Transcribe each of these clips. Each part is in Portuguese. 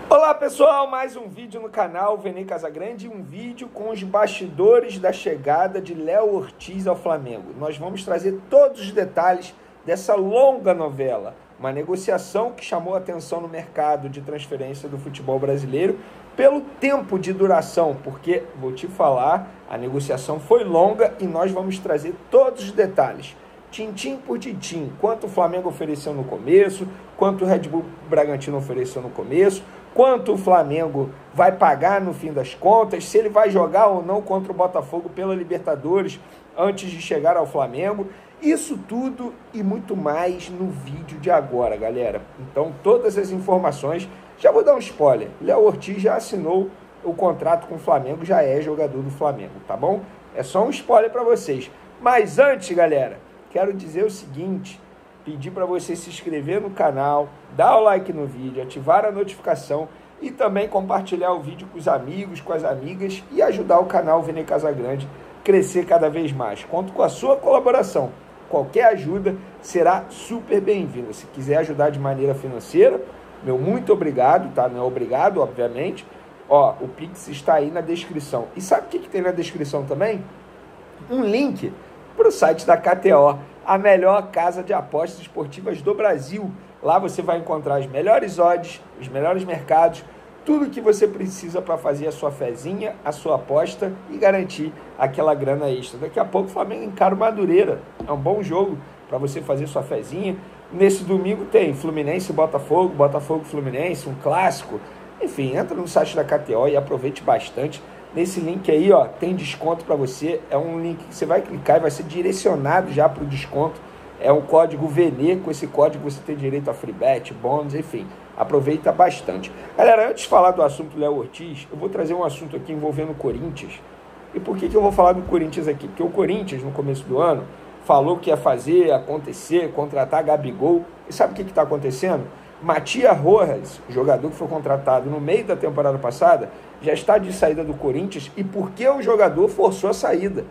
Olá pessoal, mais um vídeo no canal Vene Casagrande, um vídeo com os bastidores da chegada de Léo Ortiz ao Flamengo. Nós vamos trazer todos os detalhes dessa longa novela, uma negociação que chamou a atenção no mercado de transferência do futebol brasileiro pelo tempo de duração, porque, vou te falar, a negociação foi longa e nós vamos trazer todos os detalhes. Tintim por tintim, quanto o Flamengo ofereceu no começo, quanto o Red Bull Bragantino ofereceu no começo, quanto o Flamengo vai pagar no fim das contas, se ele vai jogar ou não contra o Botafogo pela Libertadores antes de chegar ao Flamengo. Isso tudo e muito mais no vídeo de agora, galera. Então, todas as informações, já vou dar um spoiler, Léo Ortiz já assinou o contrato com o Flamengo, já é jogador do Flamengo, tá bom? É só um spoiler para vocês. Mas antes, galera, quero dizer o seguinte, pedir para você se inscrever no canal, dar o like no vídeo, ativar a notificação e também compartilhar o vídeo com os amigos, com as amigas e ajudar o canal Vene Casagrande a crescer cada vez mais. Conto com a sua colaboração. Qualquer ajuda será super bem-vinda. Se quiser ajudar de maneira financeira, meu muito obrigado, tá? Não é obrigado, obviamente. Ó, o Pix está aí na descrição. E sabe o que tem na descrição também? Um link para o site da KTO, a melhor casa de apostas esportivas do Brasil. Lá você vai encontrar as melhores odds, os melhores mercados, tudo que você precisa para fazer a sua fezinha, a sua aposta e garantir aquela grana extra. Daqui a pouco o Flamengo encara o Madureira. É um bom jogo para você fazer sua fezinha. Nesse domingo tem Fluminense e Botafogo, Botafogo e Fluminense, um clássico. Enfim, entra no site da KTO e aproveite bastante. Nesse link aí, ó, tem desconto para você. É um link que você vai clicar e vai ser direcionado já para o desconto. É um código VENE. Com esse código você tem direito a free bet, bônus, enfim. Aproveita bastante. Galera, antes de falar do assunto Léo Ortiz, eu vou trazer um assunto aqui envolvendo o Corinthians. E por que eu vou falar do Corinthians aqui? Porque o Corinthians, no começo do ano, falou que ia fazer, acontecer, contratar Gabigol. E sabe o que está acontecendo? Matias Rojas, jogador que foi contratado no meio da temporada passada, já está de saída do Corinthians. E por que o jogador forçou a saída?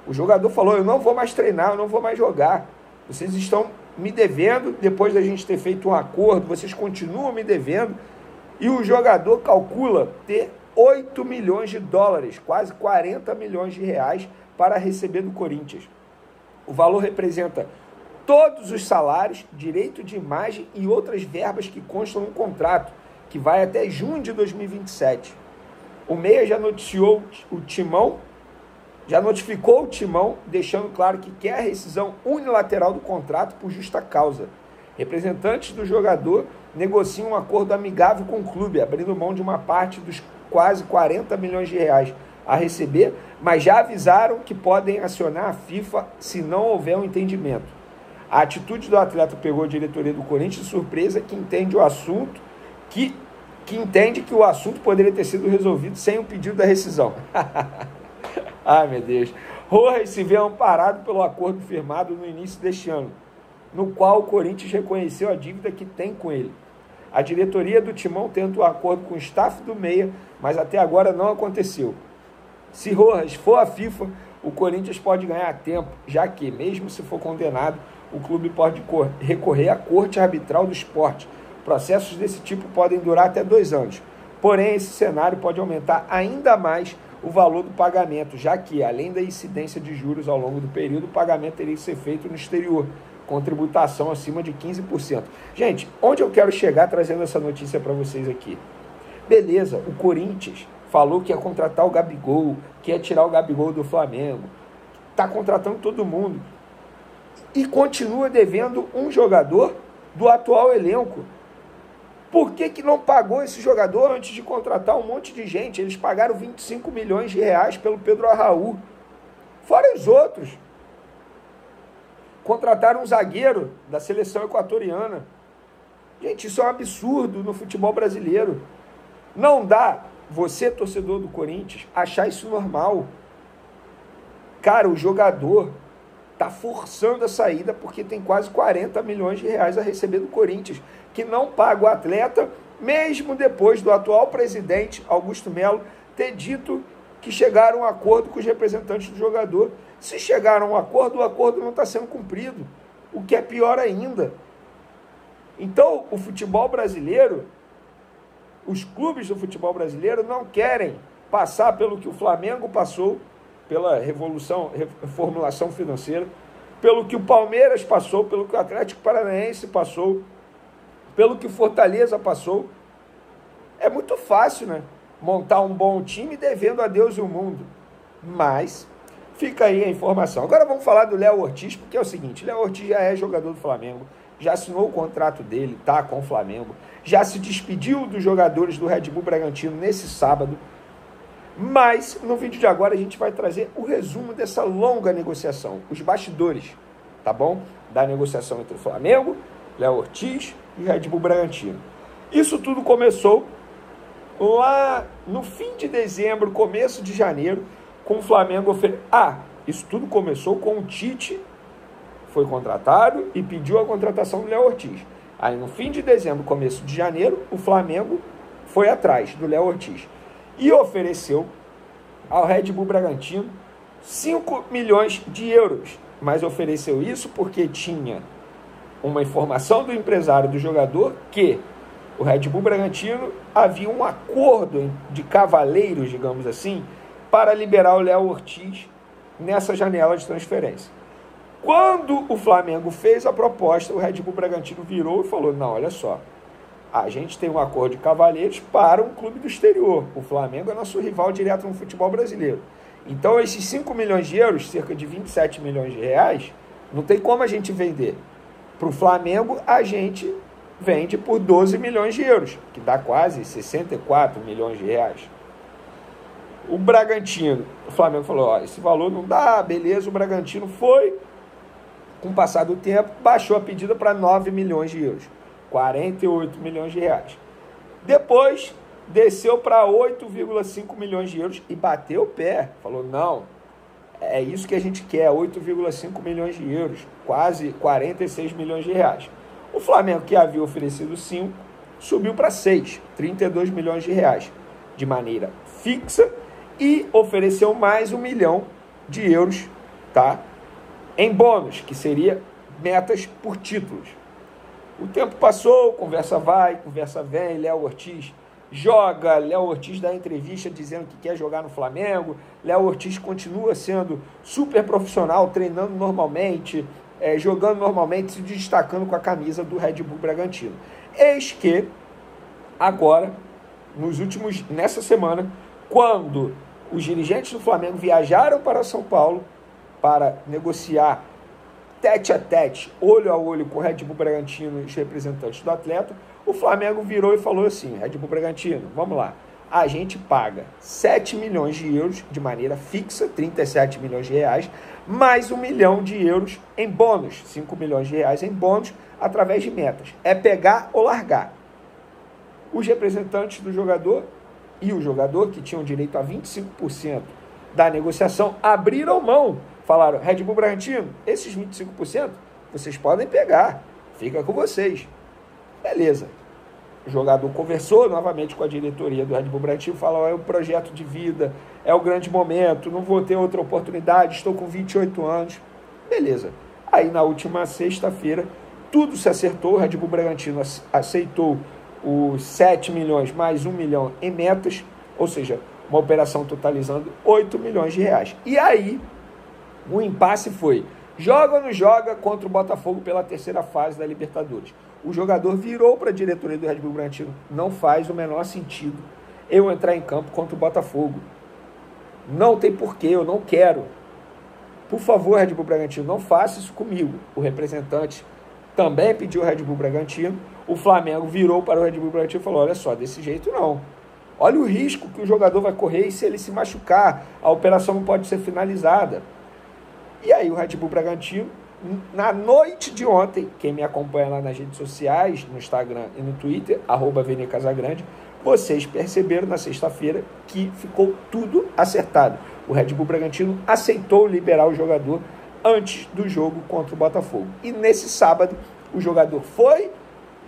O jogador falou, eu não vou mais treinar, eu não vou mais jogar. Vocês estão me devendo, depois da gente ter feito um acordo, vocês continuam me devendo. E o jogador calcula ter 8 milhões de dólares, quase 40 milhões de reais para receber do Corinthians. O valor representa todos os salários, direito de imagem e outras verbas que constam no contrato, que vai até junho de 2027. O Meia já notificou o Timão, deixando claro que quer a rescisão unilateral do contrato por justa causa. Representantes do jogador negociam um acordo amigável com o clube, abrindo mão de uma parte dos quase 40 milhões de reais a receber, mas já avisaram que podem acionar a FIFA se não houver um entendimento. A atitude do atleta pegou a diretoria do Corinthians de surpresa, que entende o assunto, que entende que o assunto poderia ter sido resolvido sem o pedido da rescisão. Ai, meu Deus. Rojas se vê amparado pelo acordo firmado no início deste ano, no qual o Corinthians reconheceu a dívida que tem com ele. A diretoria do Timão tenta um acordo com o staff do Meia, mas até agora não aconteceu. Se Rojas for à FIFA, o Corinthians pode ganhar tempo, já que, mesmo se for condenado, o clube pode recorrer à Corte Arbitral do Esporte. Processos desse tipo podem durar até 2 anos. Porém, esse cenário pode aumentar ainda mais o valor do pagamento, já que, além da incidência de juros ao longo do período, o pagamento teria que ser feito no exterior, com tributação acima de 15%. Gente, onde eu quero chegar trazendo essa notícia para vocês aqui? Beleza, o Corinthians falou que ia contratar o Gabigol, que ia tirar o Gabigol do Flamengo, está contratando todo mundo e continua devendo um jogador do atual elenco. Por que não pagou esse jogador antes de contratar um monte de gente? Eles pagaram 25 milhões de reais pelo Pedro Arraú. Fora os outros. Contrataram um zagueiro da seleção equatoriana. Gente, isso é um absurdo no futebol brasileiro. Não dá, você, torcedor do Corinthians, achar isso normal. Cara, o jogador está forçando a saída porque tem quase 40 milhões de reais a receber do Corinthians, que não paga o atleta, mesmo depois do atual presidente, Augusto Melo, ter dito que chegaram a um acordo com os representantes do jogador. Se chegaram a um acordo, o acordo não está sendo cumprido, o que é pior ainda. Então, o futebol brasileiro os clubes do futebol brasileiro não querem passar pelo que o Flamengo passou, pela reformulação financeira, pelo que o Palmeiras passou, pelo que o Atlético Paranaense passou, pelo que o Fortaleza passou. É muito fácil, né? Montar um bom time devendo a Deus e o mundo. Mas fica aí a informação. Agora vamos falar do Léo Ortiz, porque é o seguinte, Léo Ortiz já é jogador do Flamengo, já assinou o contrato dele, tá com o Flamengo, já se despediu dos jogadores do Red Bull Bragantino nesse sábado. Mas no vídeo de agora a gente vai trazer o resumo dessa longa negociação, os bastidores, tá bom? Da negociação entre o Flamengo, Léo Ortiz e Red Bull Bragantino. Isso tudo começou lá no fim de dezembro, começo de janeiro, com o Flamengo isso tudo começou com o Tite, foi contratado e pediu a contratação do Léo Ortiz. Aí no fim de dezembro, começo de janeiro, o Flamengo foi atrás do Léo Ortiz e ofereceu ao Red Bull Bragantino 5 milhões de euros. Mas ofereceu isso porque tinha uma informação do empresário do jogador que o Red Bull Bragantino havia um acordo de cavaleiros, digamos assim, para liberar o Léo Ortiz nessa janela de transferência. Quando o Flamengo fez a proposta, o Red Bull Bragantino virou e falou, não, olha só, a gente tem um acordo de cavalheiros para um clube do exterior. O Flamengo é nosso rival direto no futebol brasileiro. Então, esses 5 milhões de euros, cerca de 27 milhões de reais, não tem como a gente vender. Para o Flamengo, a gente vende por 12 milhões de euros, que dá quase 64 milhões de reais. O Bragantino, o Flamengo falou, ó, esse valor não dá, beleza, o Bragantino foi, com o passar do tempo, baixou a pedida para 9 milhões de euros. 48 milhões de reais. Depois, desceu para 8,5 milhões de euros e bateu o pé. Falou, não, é isso que a gente quer, 8,5 milhões de euros, quase 46 milhões de reais. O Flamengo, que havia oferecido 5, subiu para 6, 32 milhões de reais, de maneira fixa, e ofereceu mais 1 milhão de euros, tá? Em bônus, que seria metas por títulos. O tempo passou, conversa vai, conversa vem, Léo Ortiz joga, Léo Ortiz dá entrevista dizendo que quer jogar no Flamengo, Léo Ortiz continua sendo super profissional, treinando normalmente, jogando normalmente, se destacando com a camisa do Red Bull Bragantino. Eis que, agora, nessa semana, quando os dirigentes do Flamengo viajaram para São Paulo para negociar tete a tete, olho a olho com o Red Bull Bragantino e os representantes do atleta, o Flamengo virou e falou assim, Red Bull Bragantino, vamos lá, a gente paga 7 milhões de euros de maneira fixa, 37 milhões de reais, mais 1 milhão de euros em bônus, 5 milhões de reais em bônus, através de metas. É pegar ou largar. Os representantes do jogador e o jogador, que tinham direito a 25% da negociação, abriram mão. Falaram, Red Bull Bragantino, esses 25% vocês podem pegar, fica com vocês. Beleza. O jogador conversou novamente com a diretoria do Red Bull Bragantino, falou, é o projeto de vida, é o grande momento, não vou ter outra oportunidade, estou com 28 anos. Beleza. Aí na última sexta-feira, tudo se acertou, o Red Bull Bragantino aceitou os 7 milhões mais 1 milhão em metas, ou seja, uma operação totalizando 8 milhões de reais. E aí, o impasse foi, joga ou não joga contra o Botafogo pela terceira fase da Libertadores. O jogador virou para a diretoria do Red Bull Bragantino, não faz o menor sentido eu entrar em campo contra o Botafogo. Não tem porquê, eu não quero. Por favor, Red Bull Bragantino, não faça isso comigo. O representante também pediu o Red Bull Bragantino, o Flamengo virou para o Red Bull Bragantino e falou, olha só, desse jeito não. Olha o risco que o jogador vai correr e se ele se machucar, a operação não pode ser finalizada. E aí o Red Bull Bragantino, na noite de ontem, quem me acompanha lá nas redes sociais, no Instagram e no Twitter, @VNCasagrande, vocês perceberam na sexta-feira que ficou tudo acertado. O Red Bull Bragantino aceitou liberar o jogador antes do jogo contra o Botafogo. E nesse sábado, o jogador foi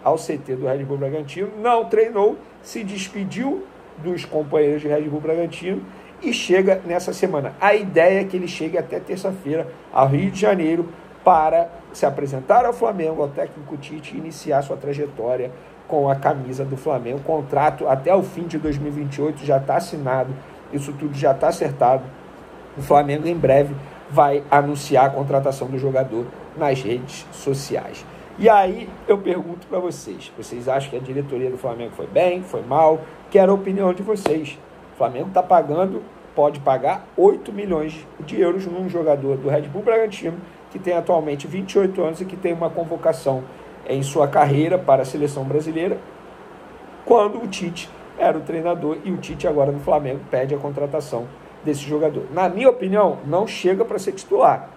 ao CT do Red Bull Bragantino, não treinou, se despediu dos companheiros de Red Bull Bragantino e chega nessa semana. A ideia é que ele chegue até terça-feira ao Rio de Janeiro para se apresentar ao Flamengo, ao técnico Tite, e iniciar sua trajetória com a camisa do Flamengo. O contrato até o fim de 2028 já está assinado, isso tudo já está acertado. O Flamengo em breve vai anunciar a contratação do jogador nas redes sociais. E aí eu pergunto para vocês, vocês acham que a diretoria do Flamengo foi bem, foi mal? Quero a opinião de vocês. O Flamengo está pagando, pode pagar 8 milhões de euros num jogador do Red Bull Bragantino, que tem atualmente 28 anos e que tem uma convocação em sua carreira para a seleção brasileira, quando o Tite era o treinador e o Tite agora no Flamengo pede a contratação desse jogador. Na minha opinião, não chega para ser titular.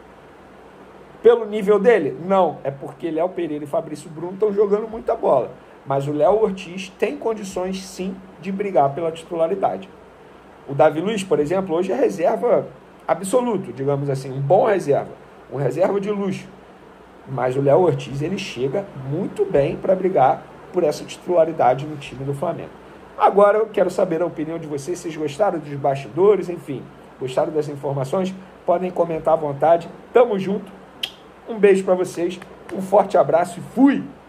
Pelo nível dele? Não. É porque Léo Pereira e Fabrício Bruno estão jogando muita bola. Mas o Léo Ortiz tem condições, sim, de brigar pela titularidade. O Davi Luiz, por exemplo, hoje é reserva absoluto, digamos assim, um bom reserva. Um reserva de luxo. Mas o Léo Ortiz, ele chega muito bem para brigar por essa titularidade no time do Flamengo. Agora eu quero saber a opinião de vocês. Vocês gostaram dos bastidores? Enfim, gostaram das informações? Podem comentar à vontade. Tamo junto. Um beijo para vocês, um forte abraço e fui!